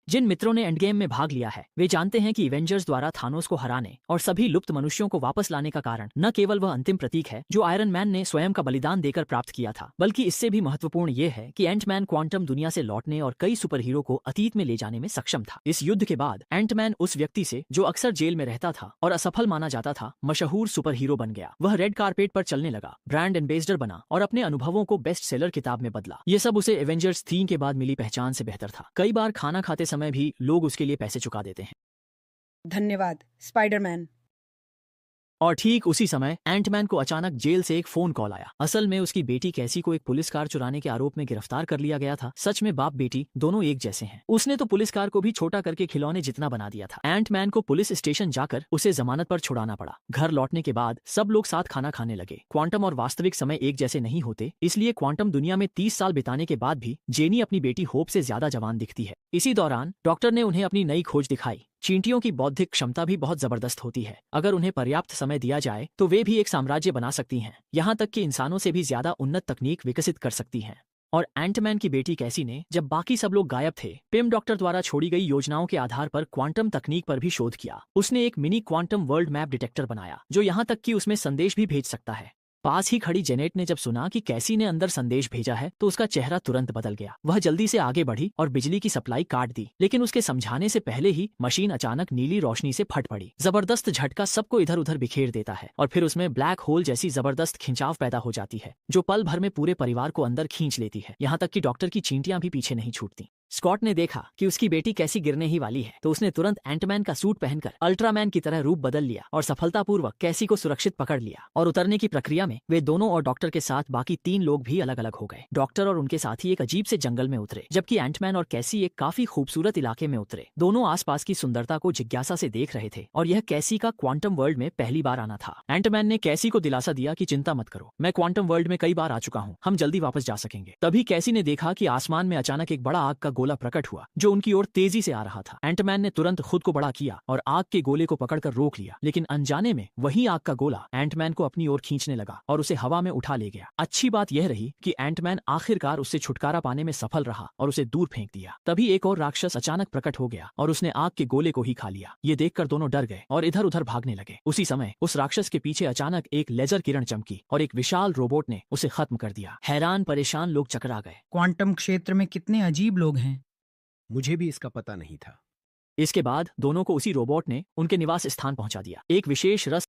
जिन मित्रों ने end game में भाग लिया है वे जानते हैं कि इवेंजर्स द्वारा थानोस को हराने और सभी लुप्त मनुष्यों को वापस लाने का कारण न केवल वह अंतिम प्रतीक है जो आयरन मैन ने स्वयं का बलिदान देकर प्राप्त किया था, बल्कि इससे भी महत्वपूर्ण ये है कि एंटमैन क्वांटम दुनिया से लौटने और कई सुपर हीरो को अतीत में ले जाने में सक्षम था। इस युद्ध के बाद एंटमैन उस व्यक्ति से जो अक्सर जेल में रहता था और असफल माना जाता था मशहूर सुपर हीरो बन गया। वह रेड कारपेट पर चलने लगा, ब्रांड एम्बेसडर बना और अपने अनुभवों को बेस्ट सेलर किताब में बदला। ये सब उसे एवेंजर्स 3 के बाद मिली पहचान से बेहतर था। कई बार खाना खाते समय भी लोग उसके लिए पैसे चुका देते हैं। धन्यवाद स्पाइडरमैन। और ठीक उसी समय एंटमैन को अचानक जेल से एक फोन कॉल आया। असल में उसकी बेटी कैसी को एक पुलिस कार चुराने के आरोप में गिरफ्तार कर लिया गया था। सच में बाप बेटी दोनों एक जैसे हैं। उसने तो पुलिस कार को भी छोटा करके खिलौने जितना बना दिया था। एंटमैन को पुलिस स्टेशन जाकर उसे जमानत पर छुड़ाना पड़ा। घर लौटने के बाद सब लोग साथ खाना खाने लगे। क्वांटम और वास्तविक समय एक जैसे नहीं होते, इसलिए क्वांटम दुनिया में 30 साल बिताने के बाद भी जेनी अपनी बेटी होप से ज्यादा जवान दिखती है। इसी दौरान डॉक्टर ने उन्हें अपनी नई खोज दिखाई। चींटियों की बौद्धिक क्षमता भी बहुत जबरदस्त होती है। अगर उन्हें पर्याप्त समय दिया जाए तो वे भी एक साम्राज्य बना सकती हैं। यहाँ तक कि इंसानों से भी ज्यादा उन्नत तकनीक विकसित कर सकती हैं। और एंटमैन की बेटी कैसी ने जब बाकी सब लोग गायब थे, पिम डॉक्टर द्वारा छोड़ी गई योजनाओं के आधार पर क्वांटम तकनीक पर भी शोध किया। उसने एक mini quantum world map detector बनाया जो यहाँ तक कि उसमें संदेश भी भेज सकता है। पास ही खड़ी जेनेट ने जब सुना कि कैसी ने अंदर संदेश भेजा है तो उसका चेहरा तुरंत बदल गया। वह जल्दी से आगे बढ़ी और बिजली की सप्लाई काट दी, लेकिन उसके समझाने से पहले ही मशीन अचानक नीली रोशनी से फट पड़ी। जबरदस्त झटका सबको इधर उधर बिखेर देता है और फिर उसमें ब्लैक होल जैसी जबरदस्त खिंचाव पैदा हो जाती है जो पल भर में पूरे परिवार को अंदर खींच लेती है। यहाँ तक कि डॉक्टर की चींटियां भी पीछे नहीं छूटती। स्कॉट ने देखा कि उसकी बेटी कैसी गिरने ही वाली है तो उसने तुरंत एंटमैन का सूट पहनकर अल्ट्रामैन की तरह रूप बदल लिया और सफलतापूर्वक कैसी को सुरक्षित पकड़ लिया। और उतरने की प्रक्रिया में वे दोनों और डॉक्टर के साथ बाकी 3 लोग भी अलग अलग हो गए। डॉक्टर और उनके साथी एक अजीब से जंगल में उतरे, जबकि एंटमैन और कैसी एक काफी खूबसूरत इलाके में उतरे। दोनों आसपास की सुंदरता को जिज्ञासा से देख रहे थे और यह कैसी का क्वांटम वर्ल्ड में पहली बार आना था। एंटमैन ने कैसी को दिलासा दिया कि चिंता मत करो, मैं क्वांटम वर्ल्ड में कई बार आ चुका हूँ, हम जल्दी वापस जा सकेंगे। तभी कैसी ने देखा कि आसमान में अचानक एक बड़ा आग का गोला प्रकट हुआ जो उनकी ओर तेजी से आ रहा था। एंटमैन ने तुरंत खुद को बड़ा किया और आग के गोले को पकड़कर रोक लिया, लेकिन अनजाने में वही आग का गोला एंटमैन को अपनी ओर खींचने लगा और उसे हवा में उठा ले गया। अच्छी बात यह रही कि एंटमैन आखिरकार उससे छुटकारा पाने में सफल रहा और उसे दूर फेंक दिया। तभी एक और राक्षस अचानक प्रकट हो गया और उसने आग के गोले को ही खा लिया। ये देखकर दोनों डर गए और इधर उधर भागने लगे। उसी समय उस राक्षस के पीछे अचानक एक लेजर किरण चमकी और एक विशाल रोबोट ने उसे खत्म कर दिया। हैरान परेशान लोग चकरा गए। क्वांटम क्षेत्र में कितने अजीब लोग हैं। मुझे भी इसका पता नहीं था। इसके बाद दोनों को उसी रोबोट ने उनके निवास स्थान पहुंचा दिया। एक विशेष रस